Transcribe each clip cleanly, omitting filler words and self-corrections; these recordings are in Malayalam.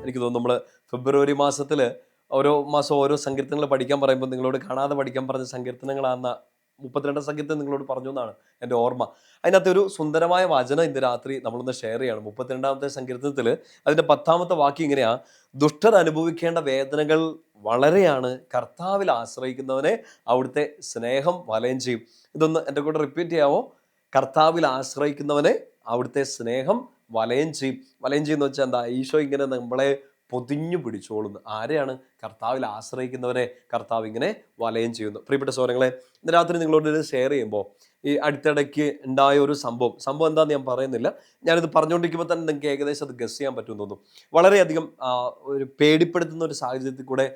എനിക്ക് തോന്നുന്നു നമ്മൾ ഫെബ്രുവരി മാസത്തിൽ ഓരോ മാസം ഓരോ സങ്കീർത്തനങ്ങൾ പഠിക്കാൻ പറയുമ്പോൾ നിങ്ങളോട് കാണാതെ പഠിക്കാൻ പറഞ്ഞ സങ്കീർത്തനങ്ങളാണെന്ന 32 സങ്കീർത്തനം നിങ്ങളോട് പറഞ്ഞു എന്നാണ് എൻ്റെ ഓർമ്മ. അതിനകത്ത് ഒരു സുന്ദരമായ വചനം ഇന്ന് രാത്രി നമ്മളൊന്ന് ഷെയർ ചെയ്യണം. 32ാമത്തെ സങ്കീർത്തനത്തിൽ അതിൻ്റെ 10ാമത്തെ വാക്യം ഇങ്ങനെയാ: ദുഷ്ടർ അനുഭവിക്കേണ്ട വേദനകൾ വളരെയാണ്, കർത്താവിൽ ആശ്രയിക്കുന്നവനെ അവിടുത്തെ സ്നേഹം വലയം ചെയ്യും. ഇതൊന്ന് എൻ്റെ കൂടെ റിപ്പീറ്റ് ചെയ്യാവോ? കർത്താവിൽ ആശ്രയിക്കുന്നവനെ അവിടുത്തെ സ്നേഹം വലയം ചെയ്യും. വലയം ചെയ്യുന്ന വെച്ചാൽ എന്താ? ഈശോ ഇങ്ങനെ നമ്മളെ പൊതിഞ്ഞു പിടിച്ചോളുന്നു. ആരെയാണ്? കർത്താവിൽ ആശ്രയിക്കുന്നവരെ കർത്താവ് ഇങ്ങനെ വലയം ചെയ്യുന്നു. പ്രിയപ്പെട്ട സഹോദരങ്ങളെ, ഇന്ന് രാത്രി നിങ്ങളോട് ഇത് ഷെയർ ചെയ്യുമ്പോൾ ഈ അടുത്തിടയ്ക്ക് ഉണ്ടായ ഒരു സംഭവം എന്താണെന്ന് ഞാൻ പറയുന്നില്ല. ഞാനിത് പറഞ്ഞുകൊണ്ടിരിക്കുമ്പോൾ തന്നെ നിങ്ങൾക്ക് ഏകദേശം അത് ഗസ് ചെയ്യാൻ പറ്റുമെന്ന് തോന്നുന്നു. വളരെയധികം ഒരു പേടിപ്പെടുത്തുന്ന ഒരു സാഹചര്യത്തിൽ കൂടെ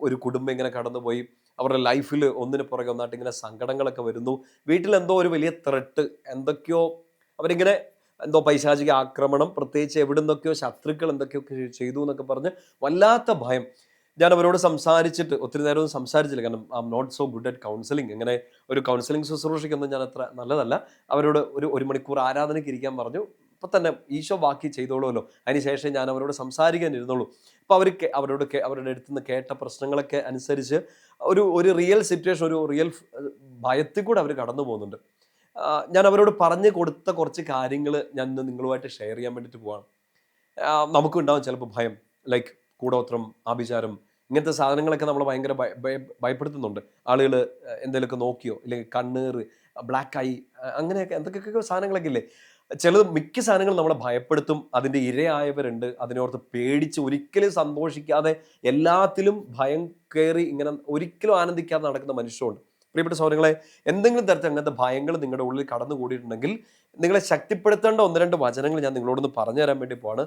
ഒരു കുടുംബം ഇങ്ങനെ കടന്നുപോയി. അവരുടെ ലൈഫിൽ ഒന്നിന് പുറകെ ഒന്നായിട്ട് ഇങ്ങനെ സങ്കടങ്ങളൊക്കെ വരുന്നു. വീട്ടിൽ എന്തോ ഒരു വലിയ ത്രെട്ട്, എന്തൊക്കെയോ അവരിങ്ങനെ എന്തോ പൈശാചിക ആക്രമണം, പ്രത്യേകിച്ച് എവിടെ നിന്നൊക്കെയോ ശത്രുക്കൾ എന്തൊക്കെയൊക്കെ ചെയ്തു എന്നൊക്കെ പറഞ്ഞ് വല്ലാത്ത ഭയം. ഞാൻ അവരോട് സംസാരിച്ചിട്ട് ഒത്തിരി നേരമൊന്നും സംസാരിച്ചില്ല, കാരണം I'm not so good at counselling. അങ്ങനെ ഒരു കൗൺസിലിംഗ് ശുശ്രൂഷയ്ക്കൊന്നും ഞാൻ അത്ര നല്ലതല്ല. അവരോട് ഒരു മണിക്കൂർ ആരാധനയ്ക്ക് ഇരിക്കാൻ പറഞ്ഞു. ഇപ്പം തന്നെ ഈശോ ബാക്കി ചെയ്തോളുമല്ലോ, അതിനുശേഷം ഞാൻ അവരോട് സംസാരിക്കാൻ ഇരുന്നുള്ളൂ. അപ്പോൾ അവരുടെ അടുത്ത് നിന്ന് കേട്ട പ്രശ്നങ്ങളൊക്കെ അനുസരിച്ച് ഒരു റിയൽ സിറ്റുവേഷൻ, ഒരു റിയൽ ഭയത്തിൽ കൂടെ അവർ കടന്നു പോകുന്നുണ്ട്. ഞാൻ അവരോട് പറഞ്ഞു കൊടുത്ത കുറച്ച് കാര്യങ്ങൾ ഞാൻ ഇന്ന് നിങ്ങളുമായിട്ട് ഷെയർ ചെയ്യാൻ വേണ്ടിയിട്ട് പോവാണ്. നമുക്കും ഉണ്ടാവും ചിലപ്പോൾ ഭയം, ലൈക്ക് കൂടോത്രം, ആഭിചാരം, ഇങ്ങനത്തെ സാധനങ്ങളൊക്കെ നമ്മൾ ഭയങ്കര ഭയപ്പെടുത്തുന്നുണ്ട്. ആളുകൾ എന്തെങ്കിലുമൊക്കെ നോക്കിയോ, ഇല്ലെങ്കിൽ കണ്ണീർ, ബ്ലാക്ക് ഐ, അങ്ങനെയൊക്കെ എന്തൊക്കെയൊക്കെ സാധനങ്ങളൊക്കെ ഇല്ലേ. മിക്ക സാധനങ്ങളും നമ്മളെ ഭയപ്പെടുത്തും. അതിൻ്റെ ഇരയായവരുണ്ട്, അതിനോർത്ത് പേടിച്ച് ഒരിക്കലും സന്തോഷിക്കാതെ എല്ലാത്തിലും ഭയം കയറി ഇങ്ങനെ ഒരിക്കലും ആനന്ദിക്കാതെ നടക്കുന്ന മനുഷ്യരുണ്ട്. പ്രിയപ്പെട്ട സഹോദരങ്ങളെ, എന്തെങ്കിലും തരത്തിൽ അങ്ങനത്തെ ഭയങ്ങൾ നിങ്ങളുടെ ഉള്ളിൽ കടന്നുകൂടിയിട്ടുണ്ടെങ്കിൽ നിങ്ങളെ ശക്തിപ്പെടുത്തേണ്ട ഒന്ന് രണ്ട് വചനങ്ങൾ ഞാൻ നിങ്ങളോടൊന്ന് പറഞ്ഞു തരാൻ വേണ്ടി പോവാണ്.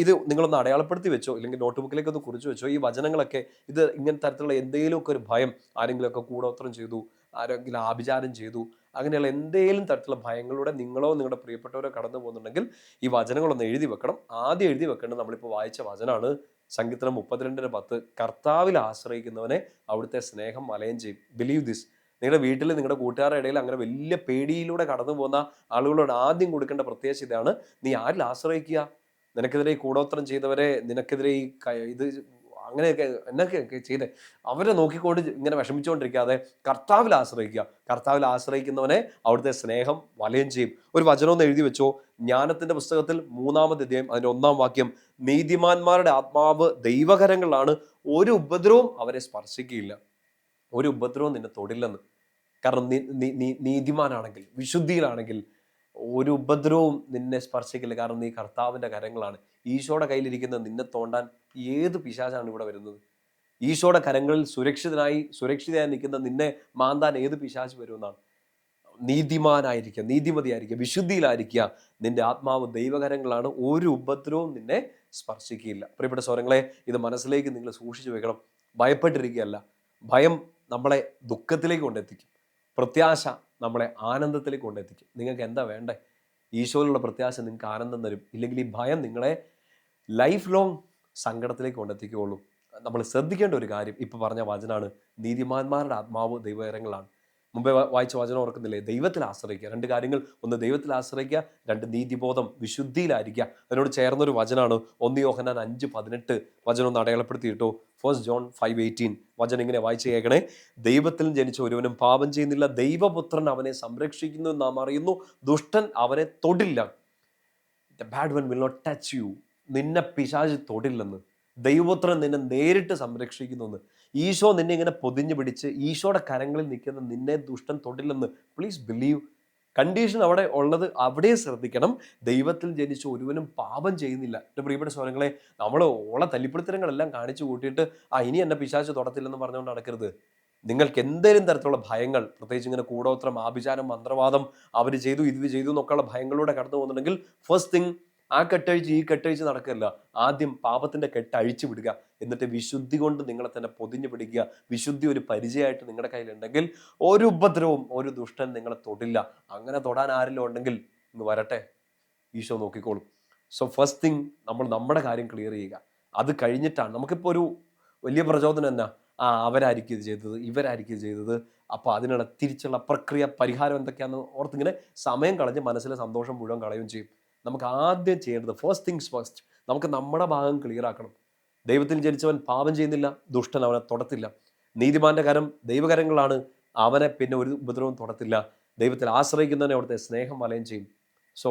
ഇത് നിങ്ങളൊന്ന് അടയാളപ്പെടുത്തി വെച്ചോ, ഇല്ലെങ്കിൽ നോട്ട് ബുക്കിലേക്ക് ഒന്ന് കുറിച്ച് വെച്ചോ. ഈ വചനങ്ങളൊക്കെ, ഇത് ഇങ്ങനെ തരത്തിലുള്ള എന്തെങ്കിലുമൊക്കെ ഒരു ഭയം, ആരെങ്കിലുമൊക്കെ കൂടോത്രം ചെയ്തു, ആരെങ്കിലും ആഭിചാരം ചെയ്തു, അങ്ങനെയുള്ള എന്തെങ്കിലും തരത്തിലുള്ള ഭയങ്ങളുടെ നിങ്ങളോ നിങ്ങളുടെ പ്രിയപ്പെട്ടവരോ കടന്നു പോകുന്നുണ്ടെങ്കിൽ ഈ വചനങ്ങളൊന്ന് എഴുതി വെക്കണം. ആദ്യം എഴുതി വെക്കേണ്ടത് നമ്മളിപ്പോൾ വായിച്ച വചനമാണ്, സങ്കീർത്തനം 32:10. കർത്താവിൽ ആശ്രയിക്കുന്നവനെ അവിടുത്തെ സ്നേഹം വലയം ചെയ്യും. Believe this. നിങ്ങളുടെ വീട്ടിൽ നിങ്ങളുടെ കൂട്ടുകാരുടെ ഇടയിൽ അങ്ങനെ വലിയ പേടിയിലൂടെ കടന്നു പോകുന്ന ആളുകളോട് ആദ്യം കൊടുക്കേണ്ട പ്രത്യേകത ഇതാണ്: നീ ആരിൽ ആശ്രയിക്കുക? നിനക്കെതിരെ ഈ കൂടോത്രം ചെയ്തവരെ, നിനക്കെതിരെ ഈ ഇത് അങ്ങനെയൊക്കെ എന്നൊക്കെ ചെയ്തേ, അവരെ നോക്കിക്കൊണ്ട് ഇങ്ങനെ വിഷമിച്ചുകൊണ്ടിരിക്കാതെ കർത്താവിൽ ആശ്രയിക്കുക. കർത്താവിൽ ആശ്രയിക്കുന്നവനെ അവിടുത്തെ സ്നേഹം വലയം ചെയ്യും. ഒരു വചനം ഒന്ന് എഴുതി വെച്ചോ. ജ്ഞാനത്തിന്റെ പുസ്തകത്തിൽ 3-ാമത്തെ അധ്യായം അതിന്റെ 1-ാം വാക്യം: നീതിമാന്മാരുടെ ആത്മാവ് ദൈവകരങ്ങളിലാണ്, ഒരു ഉപദ്രവവും അവരെ സ്പർശിക്കുകയില്ല. ഒരു ഉപദ്രവവും നിന്നെ തൊടില്ലെന്ന്. കാരണം നീതിമാനാണെങ്കിൽ, വിശുദ്ധിയിലാണെങ്കിൽ ഒരു ഉപദ്രവവും നിന്നെ സ്പർശിക്കില്ല. കാരണം നീ കർത്താവിൻ്റെ കരങ്ങളാണ്. ഈശോയുടെ കയ്യിലിരിക്കുന്ന നിന്നെ തോണ്ടാൻ ഏത് പിശാചാണ് ഇവിടെ വരുന്നത്? ഈശോയുടെ കരങ്ങളിൽ സുരക്ഷിതയായി നിൽക്കുന്ന നിന്നെ മാന്താൻ ഏത് പിശാച് വരുമെന്നാണ്? നീതിമാനായിരിക്കുക, നീതിമതിയായിരിക്കുക, വിശുദ്ധിയിലായിരിക്കുക. നിന്റെ ആത്മാവ് ദൈവകരങ്ങളാണ്, ഒരു ഉപദ്രവവും നിന്നെ സ്പർശിക്കുകയില്ല. പ്രിയപ്പെട്ട സ്വരങ്ങളെ, ഇത് മനസ്സിലേക്ക് നിങ്ങൾ സൂക്ഷിച്ചു വെക്കണം. ഭയപ്പെട്ടിരിക്കുകയല്ല. ഭയം നമ്മളെ ദുഃഖത്തിലേക്ക് കൊണ്ടെത്തിക്കും. പ്രത്യാശ നമ്മളെ ആനന്ദത്തിലേക്ക് കൊണ്ടെത്തിക്കും. നിങ്ങൾക്ക് എന്താ വേണ്ടേ? ഈശോയിലുള്ള പ്രത്യാശ നിങ്ങൾക്ക് ആനന്ദം തരും. ഇല്ലെങ്കിൽ ഈ ഭയം നിങ്ങളെ ലൈഫ് ലോങ് സങ്കടത്തിലേക്ക് കൊണ്ടെത്തിക്കുകയുള്ളൂ. നമ്മൾ ശ്രദ്ധിക്കേണ്ട ഒരു കാര്യം ഇപ്പം പറഞ്ഞ വചനാണ്: നീതിമാന്മാരുടെ ആത്മാവ് ദൈവകരങ്ങളാണ്. മുമ്പേ വായിച്ച വചനം ഓർക്കുന്നില്ലേ? ദൈവത്തിൽ ആശ്രയിക്കുക. 2 കാര്യങ്ങൾ: ഒന്ന് ദൈവത്തിൽ ആശ്രയിക്കുക, 2 നീതിബോധം, വിശുദ്ധിയിലായിരിക്കുക. അതിനോട് ചേർന്നൊരു വചനാണ് 1 യോഹന്നാൻ 5:18. വചനം ഒന്ന് അടയാളപ്പെടുത്തിയിട്ടോ. 1 ജോൺ 5:18. വചനം ഇങ്ങനെ വായിച്ച് കേൾക്കണേ: ദൈവത്തിൽ ജനിച്ച ഒരുവനും പാപം ചെയ്യുന്നില്ല, ദൈവപുത്രൻ അവനെ സംരക്ഷിക്കുന്നു എന്ന് നാം അറിയുന്നു, ദുഷ്ടൻ അവനെ തൊടില്ല. The bad one will not touch you. നിന്നെ പിശാച് തൊടില്ലെന്ന്. ദൈവപുത്രൻ നിന്നെ നേരിട്ട് സംരക്ഷിക്കുന്നു. ഈശോ നിന്നെ ഇങ്ങനെ പൊതിഞ്ഞു പിടിച്ച് ഈശോയുടെ കരങ്ങളിൽ നിൽക്കുന്ന നിന്നെ ദുഷ്ടൻ തൊടില്ലെന്ന്. Please believe. കണ്ടീഷൻ അവിടെ ഉള്ളത് അവിടെ ശ്രദ്ധിക്കണം. ദൈവത്തിൽ ജനിച്ച ഒരുവനും പാപം ചെയ്യുന്നില്ല. എൻ്റെ പ്രിയപ്പെട്ട സ്വരങ്ങളെ, നമ്മൾ തല്ലിപ്പിടുത്തരങ്ങളെല്ലാം കാണിച്ചു കൂട്ടിയിട്ട് ഇനി എന്നെ പിശാച് തൊടത്തില്ലെന്ന് പറഞ്ഞുകൊണ്ട് നടക്കരുത്. നിങ്ങൾക്ക് എന്തെങ്കിലും തരത്തിലുള്ള ഭയങ്ങൾ, പ്രത്യേകിച്ച് ഇങ്ങനെ കൂടോത്രം, ആഭിചാരം, മന്ത്രവാദം, അവർ ചെയ്തു ഇത് ചെയ്തു എന്നൊക്കെയുള്ള ഭയങ്ങളിലൂടെ കടന്നു പോകുന്നുണ്ടെങ്കിൽ ഫസ്റ്റ് തിങ്, ആ കെട്ടഴിച്ച് ഈ കെട്ടഴിച്ച് നടക്കില്ല. ആദ്യം പാപത്തിന്റെ കെട്ട് അഴിച്ചു വിടുക. എന്നിട്ട് വിശുദ്ധി കൊണ്ട് നിങ്ങളെ തന്നെ പൊതിഞ്ഞു പിടിക്കുക. വിശുദ്ധി ഒരു പരിചയമായിട്ട് നിങ്ങളുടെ കയ്യിലുണ്ടെങ്കിൽ ഒരു ഉപദ്രവവും ഒരു ദുഷ്ടൻ നിങ്ങളെ തൊടില്ല. അങ്ങനെ തൊടാൻ ആരെങ്കിലും ഉണ്ടെങ്കിൽ ഇങ്ങ് വരട്ടെ, ഈശോ നോക്കിക്കോളും. സോ ഫസ്റ്റ് തിങ്, നമ്മൾ നമ്മുടെ കാര്യം ക്ലിയർ ചെയ്യുക. അത് കഴിഞ്ഞിട്ടാണ് നമുക്കിപ്പോൾ ഒരു വലിയ പ്രചോദനം എന്നാ, അവരായിരിക്കും ഇത് ചെയ്തത്, ഇവരായിരിക്കും ഇത് ചെയ്തത്, അപ്പോൾ അതിനുള്ള തിരിച്ചുള്ള പ്രക്രിയ, പരിഹാരം എന്തൊക്കെയാണെന്ന് ഓർത്തിങ്ങനെ സമയം കളഞ്ഞ് മനസ്സിലെ സന്തോഷം മുഴുവൻ കളയുകയും ചെയ്യും. നമുക്ക് ആദ്യം ചെയ്യേണ്ടത് ഫസ്റ്റ് തിങ്സ് ഫസ്റ്റ്, നമുക്ക് നമ്മുടെ ഭാഗം ക്ലിയർ ആക്കണം. ദൈവത്തിൽ ജനിച്ചവൻ പാപം ചെയ്യുന്നില്ല, ദുഷ്ടൻ അവനെ തൊടത്തില്ല. നീതിമാന്റെ കരം ദൈവകരങ്ങളാണ്, അവനെ പിന്നെ ഒരു ഉപദ്രവവും തൊടത്തില്ല. ദൈവത്തിൽ ആശ്രയിക്കുന്നവനെ അവിടുത്തെ സ്നേഹം വലയം ചെയ്യും. സോ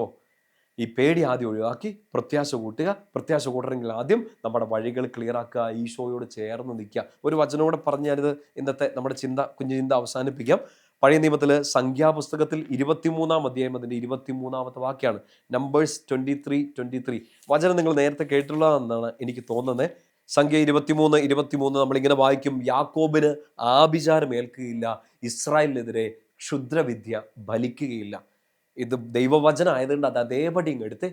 ഈ പേടി ആദ്യം ഒഴിവാക്കി പ്രത്യാശ കൂട്ടുക. പ്രത്യാശ കൂട്ടണമെങ്കിൽ ആദ്യം നമ്മുടെ വഴികൾ ക്ലിയർ ആക്കുക, ഈശോയോട് ചേർന്ന് നിൽക്കുക. ഒരു വചനോടെ പറഞ്ഞ് ഞാനിത് ഇന്നത്തെ നമ്മുടെ കുഞ്ഞു ചിന്ത അവസാനിപ്പിക്കാം. പഴയ നിയമത്തിൽ സംഖ്യാപുസ്തകത്തിൽ 23-ാം അധ്യായം അതിൻ്റെ 23-ാമത്തെ വാക്യാണ്. നമ്പേഴ്സ് 23:23 വചനം നിങ്ങൾ നേരത്തെ കേട്ടുള്ളതെന്നാണ് എനിക്ക് തോന്നുന്നത്. സംഖ്യ 23:23 നമ്മളിങ്ങനെ വായിക്കും, യാക്കോബിന് ആഭിചാരം ഏൽക്കുകയില്ല, ഇസ്രായേലിനെതിരെ ക്ഷുദ്രവിദ്യ ഫലിക്കുകയില്ല. ഇത് ദൈവവചനം ആയതുകൊണ്ട് അത് അതേപടി എടുത്ത്,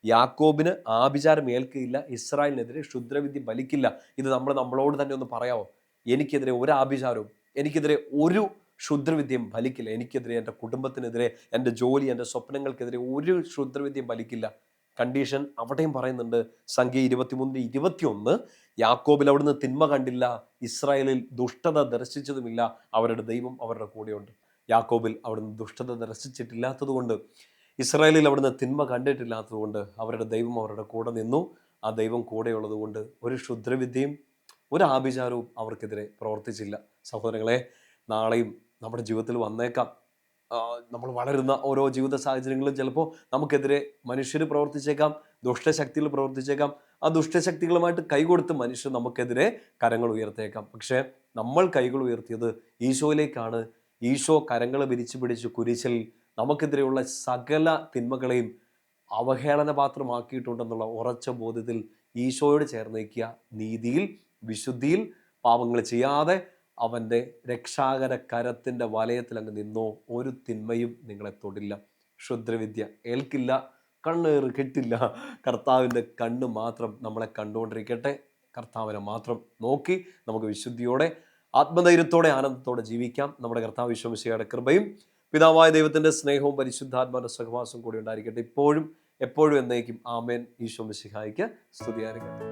യാക്കോബിന് ആഭിചാരം ഏൽക്കുകയില്ല, ഇസ്രായേലിനെതിരെ ക്ഷുദ്രവിദ്യ ഫലിക്കില്ല. ഇത് നമ്മളോട് തന്നെ ഒന്ന് പറയാമോ? എനിക്കെതിരെ ഒരു ആഭിചാരവും, എനിക്കെതിരെ ഒരു ക്ഷുദ്രവിദ്യയും ഫലിക്കില്ല. എനിക്കെതിരെ, എൻ്റെ കുടുംബത്തിനെതിരെ, എൻ്റെ ജോലി, എൻ്റെ സ്വപ്നങ്ങൾക്കെതിരെ ഒരു ക്ഷുദ്രവിദ്യയും ഫലിക്കില്ല. കണ്ടീഷൻ അവിടെയും പറയുന്നുണ്ട്. സംഖ്യ 23:21 യാക്കോബിൽ അവിടുന്ന് തിന്മ കണ്ടില്ല, ഇസ്രായേലിൽ ദുഷ്ടത ദർശിച്ചതുമില്ല, അവരുടെ ദൈവം അവരുടെ കൂടെയുണ്ട്. യാക്കോബിൽ അവിടുന്ന് ദുഷ്ടത ദർശിച്ചിട്ടില്ലാത്തത് കൊണ്ട്, ഇസ്രായേലിൽ അവിടുന്ന് തിന്മ കണ്ടിട്ടില്ലാത്തത് കൊണ്ട് അവരുടെ ദൈവം അവരുടെ കൂടെ നിന്നു. ആ ദൈവം കൂടെയുള്ളത് കൊണ്ട് ഒരു ക്ഷുദ്രവിദ്യയും ഒരു ആഭിചാരവും അവർക്കെതിരെ പ്രവർത്തിച്ചില്ല. സഹോദരങ്ങളെ, നാളെയും നമ്മുടെ ജീവിതത്തിൽ വന്നേക്കാം. നമ്മൾ വളരുന്ന ഓരോ ജീവിത സാഹചര്യങ്ങളും ചിലപ്പോൾ നമുക്കെതിരെ മനുഷ്യർ പ്രവർത്തിച്ചേക്കാം, ദുഷ്ടശക്തികൾ പ്രവർത്തിച്ചേക്കാം. ആ ദുഷ്ടശക്തികളുമായിട്ട് കൈകൊടുത്ത് മനുഷ്യർ നമുക്കെതിരെ കരങ്ങൾ ഉയർത്തേക്കാം. പക്ഷേ നമ്മൾ കൈകൾ ഉയർത്തിയത് ഈശോയിലേക്കാണ്. ഈശോ കരങ്ങൾ വിരിച്ചു പിടിച്ച് കുരിശിൽ നമുക്കെതിരെയുള്ള സകല തിന്മകളെയും അവഹേളന പാത്രമാക്കിയിട്ടുണ്ടെന്നുള്ള ഉറച്ച ബോധ്യത്തിൽ ഈശോയോട് ചേർന്നേക്കുക. നീതിയിൽ, വിശുദ്ധിയിൽ, പാപങ്ങൾ ചെയ്യാതെ അവൻ്റെ രക്ഷാകര കരത്തിൻ്റെ വലയത്തിൽ അങ്ങ് നിന്നോ. ഒരു തിന്മയും നിങ്ങളെ തൊടില്ല, ക്ഷുദ്രവിദ്യ ഏൽക്കില്ല, കണ്ണേറ് കെട്ടില്ല. കർത്താവിൻ്റെ കണ്ണ് മാത്രം നമ്മളെ കണ്ടുകൊണ്ടിരിക്കട്ടെ. കർത്താവിനെ മാത്രം നോക്കി നമുക്ക് വിശുദ്ധിയോടെ, ആത്മധൈര്യത്തോടെ, ആനന്ദത്തോടെ ജീവിക്കാം. നമ്മുടെ കർത്താവ് ഈശോ മിശിഹായുടെ കൃപയും പിതാവായ ദൈവത്തിൻ്റെ സ്നേഹവും പരിശുദ്ധാത്മാവിൻ്റെ സഹവാസവും കൂടി ഉണ്ടായിരിക്കട്ടെ, ഇപ്പോഴും എപ്പോഴും എന്നേക്കും. ആമേൻ. ഈശോ മിശിഹായ്ക്ക് സ്തുതിയായിരിക്കട്ടെ.